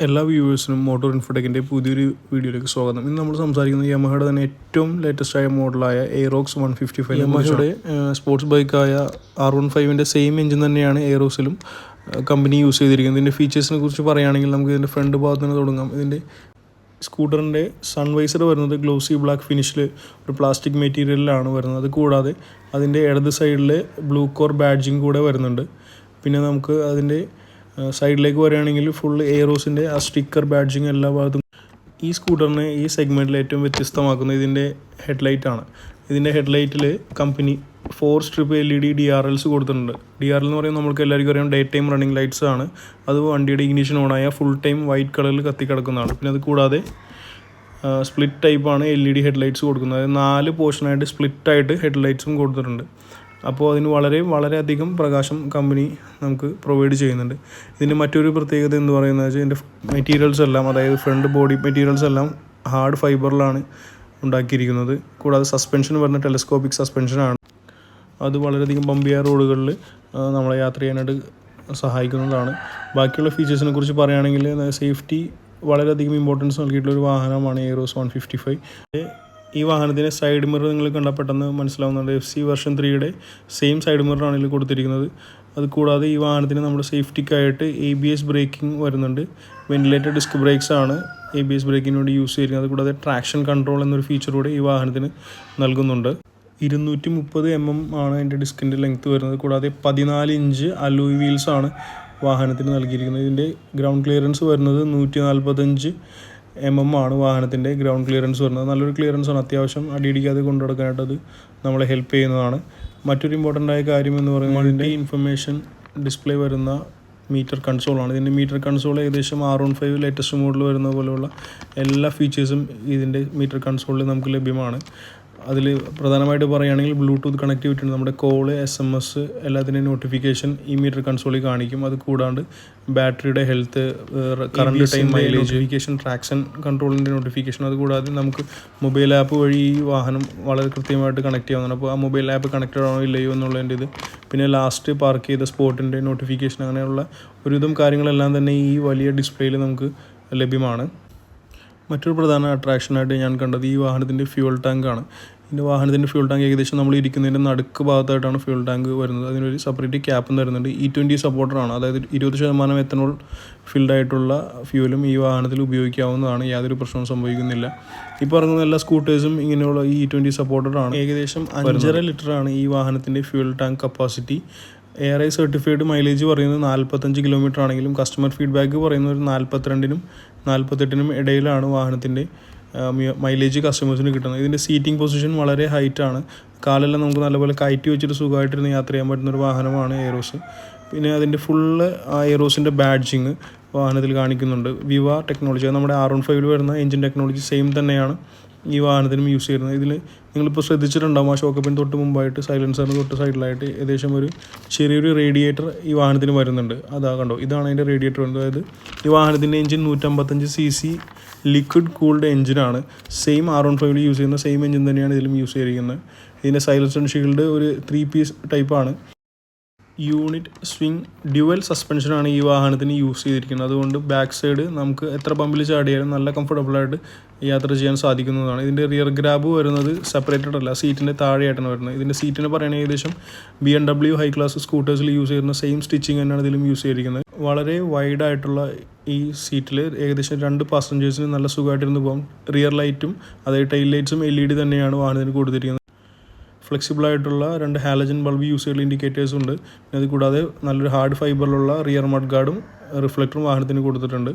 എല്ലാ വ്യൂവേഴ്സിനും മോട്ടോർ ഇൻഫോടെക്കിൻ്റെ പുതിയൊരു വീഡിയോയിലേക്ക് സ്വാഗതം. ഇന്ന് നമ്മൾ സംസാരിക്കുന്നത് യമഹയുടെ തന്നെ ഏറ്റവും ലേറ്റസ്റ്റ് ആയ മോഡലായ എയ്റോക്സ് 155. യമഹയുടെ സ്പോർട്സ് ബൈക്കായ R15 സെയിം എഞ്ചിൻ തന്നെയാണ് എയ്റോക്സിലും കമ്പനി യൂസ് ചെയ്തിരിക്കുന്നത്. ഇതിൻ്റെ ഫീച്ചേഴ്സിനെ കുറിച്ച് പറയുകയാണെങ്കിൽ നമുക്ക് ഇതിൻ്റെ ഫ്രണ്ട് ഭാഗത്ത് നിന്ന് തുടങ്ങാം. ഇതിൻ്റെ സ്കൂട്ടറിൻ്റെ സൺവൈസർ വരുന്നത് ഗ്ലോസി ബ്ലാക്ക് ഫിനിഷിൽ ഒരു പ്ലാസ്റ്റിക് മെറ്റീരിയലിലാണ് വരുന്നത്. അത് കൂടാതെ അതിൻ്റെ ഇടത് സൈഡിൽ ബ്ലൂ കോർ ബാഡ്ജിങ് കൂടെ വരുന്നുണ്ട്. പിന്നെ നമുക്ക് അതിൻ്റെ സൈഡിലേക്ക് വരികയാണെങ്കിൽ ഫുൾ എയ്റോസിൻ്റെ ആ സ്റ്റിക്കർ ബാഡ്ജിങ് എല്ലാ ഭാഗത്തും. ഈ സ്കൂട്ടറിനെ ഈ സെഗ്മെൻറ്റിൽ ഏറ്റവും വ്യത്യസ്തമാക്കുന്നത് ഇതിൻ്റെ ഹെഡ്ലൈറ്റാണ്. ഇതിൻ്റെ ഹെഡ്ലൈറ്റിൽ കമ്പനി 4 സ്ട്രിപ്പ് LED DRLs കൊടുത്തിട്ടുണ്ട്. DRL എന്ന് പറയുമ്പോൾ നമുക്ക് എല്ലാവർക്കും അറിയാം ഡേ ടൈം റണ്ണിങ് ലൈറ്റ്സ് ആണ്. അത് വണ്ടിയുടെ ഇഗ്നിഷൻ ഓണായ ഫുൾ ടൈം വൈറ്റ് കളറിൽ കത്തിക്കിടക്കുന്നതാണ്. പിന്നെ അത് കൂടാതെ സ്പ്ലിറ്റ് ടൈപ്പാണ് LED ഹെഡ്ലൈറ്റ്സ് കൊടുക്കുന്നത്. അതായത് 4 പോർഷനായിട്ട് സ്പ്ലിറ്റായിട്ട് ഹെഡ്ലൈറ്റ്സും കൊടുത്തിട്ടുണ്ട്. അപ്പോൾ അതിന് വളരെയധികം പ്രകാശം കമ്പനി നമുക്ക് പ്രൊവൈഡ് ചെയ്യുന്നുണ്ട്. ഇതിൻ്റെ മറ്റൊരു പ്രത്യേകത എന്ന് പറയുന്നത് വെച്ചാൽ ഇതിൻ്റെ മെറ്റീരിയൽസ് എല്ലാം, അതായത് ഫ്രണ്ട് ബോഡി മെറ്റീരിയൽസ് എല്ലാം ഹാർഡ് ഫൈബറിലാണ് ഉണ്ടാക്കിയിരിക്കുന്നത്. കൂടാതെ സസ്പെൻഷൻ വരുന്ന ടെലസ്കോപ്പിക് സസ്പെൻഷനാണ്. അത് വളരെയധികം ബമ്പിയ റോഡുകളിൽ നമ്മളെ യാത്ര ചെയ്യാനായിട്ട് സഹായിക്കുന്നതാണ്. ബാക്കിയുള്ള ഫീച്ചേഴ്സിനെ കുറിച്ച് പറയുകയാണെങ്കിൽ സേഫ്റ്റി വളരെയധികം ഇമ്പോർട്ടൻസ് നൽകിയിട്ടുള്ളൊരു വാഹനമാണ് എയ്റോസ് 155. ഈ വാഹനത്തിൻ്റെ സൈഡ് മിറർ നിങ്ങൾ കണ്ടാൽ പെട്ടെന്ന് മനസ്സിലാവുന്നുണ്ട്. FC വെർഷൻ 3യുടെ സെയിം സൈഡ് മിററാണ് ഇതിൽ കൊടുത്തിരിക്കുന്നത്. അത് കൂടാതെ ഈ വാഹനത്തിന് നമ്മുടെ സേഫ്റ്റിക്കായിട്ട് ABS ബ്രേക്കിംഗ് വരുന്നുണ്ട്. വെന്റിലേറ്റഡ് ഡിസ്ക് ബ്രേക്സ് ആണ് ABS ബ്രേക്കിന് വേണ്ടി യൂസ് ചെയ്യുന്നത്. അത് കൂടാതെ ട്രാക്ഷൻ കൺട്രോൾ എന്നൊരു ഫീച്ചർ കൂടെ ഈ വാഹനത്തിന് നൽകുന്നുണ്ട്. 230 mm ആണ് അതിൻ്റെ ഡിസ്കിൻ്റെ ലെങ്ത്ത് വരുന്നത്. കൂടാതെ 14 ഇഞ്ച് അലോയ് വീൽസ് ആണ് വാഹനത്തിന് നൽകിയിരിക്കുന്നത്. ഇതിൻ്റെ ഗ്രൗണ്ട് ക്ലിയറൻസ് വരുന്നത് 145 mm ആണ് വാഹനത്തിൻ്റെ ഗ്രൗണ്ട് ക്ലിയറൻസ് വരുന്നത്. നല്ലൊരു ക്ലിയറൻസ് ആണ്. അത്യാവശ്യം അടിയിടിക്കാതെ കൊണ്ടു നടക്കാനായിട്ട് അത് നമ്മളെ ഹെൽപ്പ് ചെയ്യുന്നതാണ്. മറ്റൊരു ഇമ്പോർട്ടൻ്റ് ആയ കാര്യം എന്ന് പറയുന്നത് ഇതിൻ്റെ ഇൻഫർമേഷൻ ഡിസ്പ്ലേ വരുന്ന മീറ്റർ കൺസോളാണ്. ഇതിൻ്റെ മീറ്റർ കൺസോൾ ഏകദേശം R15 ലേറ്റസ്റ്റ് മോഡൽ വരുന്ന പോലെയുള്ള എല്ലാ ഫീച്ചേഴ്സും ഇതിൻ്റെ മീറ്റർ കൺസോളിൽ നമുക്ക് ലഭ്യമാണ്. അതിൽ പ്രധാനമായിട്ട് പറയുകയാണെങ്കിൽ ബ്ലൂടൂത്ത് കണക്ടിവിറ്റി ഉണ്ട്. നമ്മുടെ കോള്, SMS എല്ലാത്തിൻ്റെയും നോട്ടിഫിക്കേഷൻ ഈ മീറ്റർ കൺസോളിൽ കാണിക്കും. അത് കൂടാണ്ട് ബാറ്ററിയുടെ health, current time, mileage notification, traction കൺട്രോളിൻ്റെ നോട്ടിഫിക്കേഷൻ, അതുകൂടാതെ നമുക്ക് മൊബൈൽ ആപ്പ് വഴി ഈ വാഹനം വളരെ കൃത്യമായിട്ട് കണക്ട് ചെയ്യാവുന്നതാണ്. അപ്പോൾ ആ മൊബൈൽ ആപ്പ് കണക്റ്റഡ് ആണോ ഇല്ലയോ എന്നുള്ളതിൻ്റെ ഇത്, പിന്നെ ലാസ്റ്റ് പാർക്ക് ചെയ്ത സ്പോട്ടിൻ്റെ നോട്ടിഫിക്കേഷൻ, അങ്ങനെയുള്ള ഒരുവിധം കാര്യങ്ങളെല്ലാം തന്നെ ഈ വലിയ ഡിസ്പ്ലേയിൽ നമുക്ക് ലഭ്യമാണ്. മറ്റൊരു പ്രധാന അട്രാക്ഷനായിട്ട് ഞാൻ കണ്ടത് ഈ വാഹനത്തിൻ്റെ ഫ്യൂൾ ടാങ്കാണ്. ഇതിൻ്റെ വാഹനത്തിൻ്റെ ഫ്യൂൾ ടാങ്ക് ഏകദേശം നമ്മൾ ഇരിക്കുന്നതിൻ്റെ നടുക്ക് ഭാഗത്തായിട്ടാണ് ഫ്യൂൾ ടാങ്ക് വരുന്നത്. അതിനൊരു സെപ്പറേറ്റ് ക്യാപ്പും തരുന്നുണ്ട്. E20 സപ്പോർട്ടറാണ്. അതായത് 20% എത്തനോൾ ഫിൽഡ് ആയിട്ടുള്ള ഫ്യൂലും ഈ വാഹനത്തിൽ ഉപയോഗിക്കാവുന്നതാണ്. യാതൊരു പ്രശ്നവും സംഭവിക്കുന്നില്ല. ഈ പറയുന്ന എല്ലാ സ്കൂട്ടേഴ്സും ഇങ്ങനെയുള്ള ഈ E20 സപ്പോർട്ടറാണ്. ഏകദേശം 5.5 ലിറ്ററാണ് ഈ വാഹനത്തിൻ്റെ fuel tank capacity. ARI certified mileage പറയുന്നത് 45 കിലോമീറ്റർ ആണെങ്കിലും കസ്റ്റമർ ഫീഡ്ബാക്ക് പറയുന്നത് ഒരു 42-നും 48-നും ഇടയിലാണ് വാഹനത്തിൻ്റെ മൈലേജ് കസ്റ്റമേഴ്സിന് കിട്ടുന്നത്. ഇതിൻ്റെ സീറ്റിംഗ് പൊസിഷൻ വളരെ ഹൈറ്റാണ്. കാലെല്ലാം നമുക്ക് നല്ലപോലെ കയറ്റി വെച്ചിട്ട് സുഖമായിട്ടിരുന്ന് യാത്ര ചെയ്യാൻ പറ്റുന്നൊരു വാഹനമാണ് എയ്റോസ്. പിന്നെ അതിൻ്റെ ഫുള്ള് എയ്റോസിൻ്റെ ബാഡ്ജിങ് വാഹനത്തിൽ കാണിക്കുന്നുണ്ട്. വിവ ടെക്നോളജി, നമ്മുടെ R15 വരുന്ന എഞ്ചിൻ ടെക്നോളജി സെയിം തന്നെയാണ് ഈ വാഹനത്തിനും യൂസ് ചെയ്യുന്നത്. ഇതിൽ നിങ്ങളിപ്പോൾ ശ്രദ്ധിച്ചിട്ടുണ്ടാകും, ആ ഷോക്കപ്പിന് തൊട്ട് മുമ്പായിട്ട് സൈലൻസറിന് തൊട്ട് സൈഡിലായിട്ട് ഏകദേശം ഒരു ചെറിയൊരു റേഡിയേറ്റർ ഈ വാഹനത്തിന് വരുന്നുണ്ട്. അതാ കണ്ടോ, ഇതാണ് അതിൻ്റെ റേഡിയേറ്റർ വരുന്നത്. അതായത് ഈ വാഹനത്തിൻ്റെ എഞ്ചിൻ 155 cc ലിക്വിഡ് കൂൾഡ് എഞ്ചിനാണ്. സെയിം R15 യൂസ് ചെയ്യുന്ന സെയിം എഞ്ചിൻ തന്നെയാണ് ഇതിലും യൂസ് ചെയ്തിരിക്കുന്നത്. ഇതിൻ്റെ സൈലൻസർ ഷീൽഡ് ഒരു 3 piece ടൈപ്പാണ്. യൂണിറ്റ് സ്വിംഗ് ഡ്യുവൽ സസ്പെൻഷനാണ് ഈ വാഹനത്തിന് യൂസ് ചെയ്തിരിക്കുന്നത്. അതുകൊണ്ട് ബാക്ക് സൈഡ് നമുക്ക് എത്ര ബമ്പിൽ ചാടിയാലും നല്ല കംഫർട്ടബിളായിട്ട് യാത്ര ചെയ്യാൻ സാധിക്കുന്നതാണ്. ഇതിൻ്റെ റിയർ ഗ്രാബ് വരുന്നത് സെപ്പറേറ്റഡ് അല്ല, സീറ്റിൻ്റെ താഴെയായിട്ടാണ് വരുന്നത്. ഇതിൻ്റെ സീറ്റിന് പറയുന്നത് ഏകദേശം BMW ഹൈ ക്ലാസ് സ്കൂട്ടേഴ്സിൽ യൂസ് ചെയ്യുന്ന സെയിം സ്റ്റിച്ചിങ് തന്നെയാണ് ഇതിലും യൂസ് ചെയ്തിരിക്കുന്നത്. വളരെ വൈഡായിട്ടുള്ള ഈ സീറ്റിൽ ഏകദേശം 2 പാസഞ്ചേഴ്സിന് നല്ല സുഖമായിട്ടിരുന്ന് പോകും. റിയർ ലൈറ്റും അതായത് ടൈൽ ലൈറ്റ്സും LED തന്നെയാണ് വാഹനത്തിന് കൊടുത്തിരിക്കുന്നത്. ഫ്ലെക്സിബിളായിട്ടുള്ള 2 ഹാലജൻ ബൾബ് യൂസ് ചെയ്യുന്ന ഇൻഡിക്കേറ്റേഴ്സും ഉണ്ട്. അത് കൂടാതെ നല്ലൊരു ഹാർഡ് ഫൈബറിലുള്ള റിയർ മഡ് ഗാർഡും റിഫ്ലക്ടറും വാഹനത്തിന് കൊടുത്തിട്ടുണ്ട്.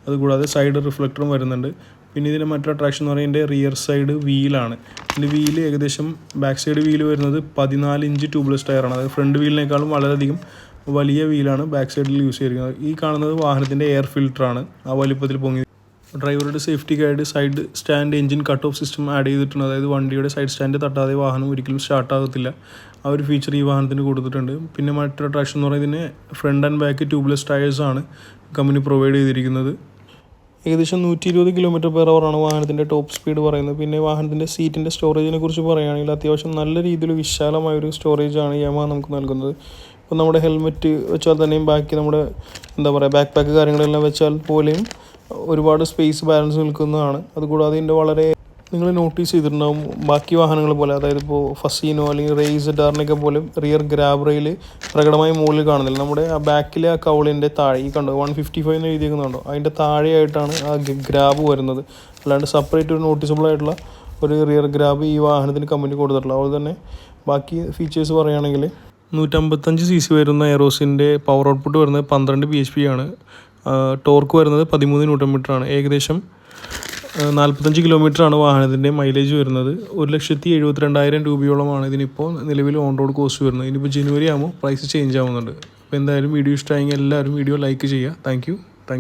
അതുകൂടാതെ സൈഡ് റിഫ്ലക്ടറും വരുന്നുണ്ട്. പിന്നെ ഇതിൻ്റെ മറ്റൊരു അട്രാക്ഷൻ എന്ന് പറയുന്നത് റിയർ സൈഡ് വീലാണ്. ഇതിൻ്റെ വീല് ഏകദേശം ബാക്ക് സൈഡ് വീല് വരുന്നത് 14 ഇഞ്ച് ട്യൂബ്ലെസ് ടയറാണ്. അതായത് ഫ്രണ്ട് വീലിനേക്കാളും വളരെയധികം വലിയ വീലാണ് ബാക്ക് സൈഡിൽ യൂസ് ചെയ്തിരിക്കുന്നത്. ഈ കാണുന്നത് വാഹനത്തിൻ്റെ എയർ ഫിൽറ്ററാണ്, ആ വലിപ്പത്തിൽ പൊങ്ങി. ഡ്രൈവറുടെ സേഫ്റ്റിക്കായിട്ട് side stand engine cut off system add ചെയ്തിട്ടുണ്ട്. അതായത് വണ്ടിയുടെ സൈഡ് സ്റ്റാൻഡ് തട്ടാതെ വാഹനം ഒരിക്കലും സ്റ്റാർട്ടാകത്തില്ല. ആ ഒരു ഫീച്ചർ ഈ വാഹനത്തിന് കൊടുത്തിട്ടുണ്ട്. പിന്നെ മറ്റൊരു അട്രാക്ഷൻ എന്ന് പറയുന്നത് ഇതിന് ഫ്രണ്ട് ആൻഡ് ബാക്ക് ട്യൂബ്ലെസ് ടയേഴ്സാണ് കമ്പനി പ്രൊവൈഡ് ചെയ്തിരിക്കുന്നത്. ഏകദേശം 120 km/h ആണ് വാഹനത്തിൻ്റെ ടോപ്പ് സ്പീഡ് പറയുന്നത്. പിന്നെ വാഹനത്തിൻ്റെ സീറ്റിൻ്റെ സ്റ്റോറേജിനെ കുറിച്ച് പറയുകയാണെങ്കിൽ അത്യാവശ്യം നല്ല രീതിയിൽ വിശാലമായൊരു സ്റ്റോറേജാണ് യമഹ നമുക്ക് നൽകുന്നത്. ഇപ്പോൾ നമ്മുടെ ഹെൽമെറ്റ് വെച്ചാൽ തന്നെയും ബാക്കി നമ്മുടെ ബാക്ക് പാക്ക് കാര്യങ്ങളെല്ലാം വെച്ചാൽ പോലെയും ഒരുപാട് സ്പേസ് ബാലൻസ് നിൽക്കുന്നതാണ്. അതുകൂടാതെ ഇതിൻ്റെ വളരെ നിങ്ങൾ നോട്ടീസ് ചെയ്തിട്ടുണ്ടാവും ബാക്കി വാഹനങ്ങൾ പോലെ, അതായത് ഇപ്പോൾ ഫസീനോ അല്ലെങ്കിൽ റേസ് ഡാറിനൊക്കെ പോലെ റിയർ ഗ്രാബ് റെയിൽ പ്രകടമായി മുകളിൽ കാണുന്നില്ല. നമ്മുടെ ആ ബാക്കിലെ ആ കൗളിൻ്റെ താഴെ ഈ കണ്ടോ 155 എന്ന് എഴുതിയിരിക്കുന്നുണ്ടോ, അതിൻ്റെ താഴെയായിട്ടാണ് ആ ഗ്രാബ് വരുന്നത്. അല്ലാണ്ട് സെപ്പറേറ്റ് ഒരു നോട്ടീസബിൾ ആയിട്ടുള്ള ഒരു റിയർ ഗ്രാബ് ഈ വാഹനത്തിന് കമ്പനി കൊടുത്തിട്ടുള്ളത്. അതുപോലെ തന്നെ ബാക്കി ഫീച്ചേഴ്സ് പറയുകയാണെങ്കിൽ 155 cc വരുന്ന എയറോസിൻ്റെ പവർ ഔട്ട്പുട്ട് വരുന്നത് 12 bhp ആണ്. ടോർക്ക് വരുന്നത് 13 Nm ആണ്. ഏകദേശം 45 കിലോമീറ്ററാണ് വാഹനത്തിൻ്റെ മൈലേജ് വരുന്നത്. 1,72,000 രൂപയോളമാണ് ഇതിനിപ്പോൾ നിലവിൽ ഓൺ റോഡ് കോസ്റ്റ് വരുന്നത്. ഇനിയിപ്പോൾ ജനുവരി ആകുമ്പോൾ പ്രൈസ് ചേഞ്ച് ആവുന്നുണ്ട്. അപ്പോൾ എന്തായാലും വീഡിയോ ഇഷ്ടമായെങ്കിൽ എല്ലാവരും വീഡിയോ ലൈക്ക് ചെയ്യുക. താങ്ക്